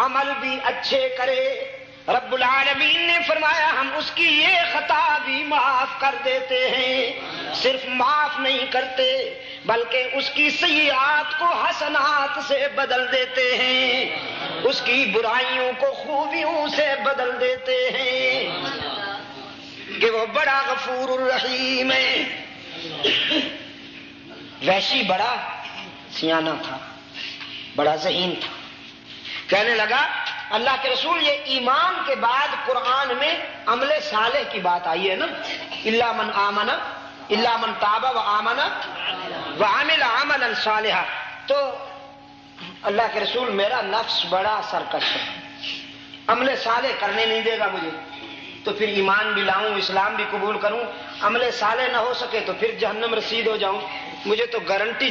عمل بھی اچھے کرے، رب العالمین نے فرمایا ہم اس کی یہ خطا بھی معاف کر دیتے ہیں۔ صرف معاف نہیں کرتے بلکہ اس کی سیئات کو حسنات سے بدل دیتے ہیں، اس کی برائیوں کو خوبیوں سے بدل دیتے ہیں کہ وہ بڑا غفور الرحیم ہے۔ وحشی بڑا سیانہ تھا، بڑا ذہین تھا، کہنے لگا اللہ کے رسول یہ ایمان کے بعد قرآن میں عمل صالح کی بات آئی ہے نا، الا من آمن الا من تاب و آمن وعمل عملا صالحا، تو اللہ کے رسول میرا نفس بڑا سرکش ہے، عمل صالح کرنے نہیں دے گا مجھے، تو پھر ایمان بھی لاؤں، اسلام بھی قبول کروں، عمل صالح نہ ہو سکے تو پھر جہنم رسید ہو جاؤں، مجھے تو گارنٹی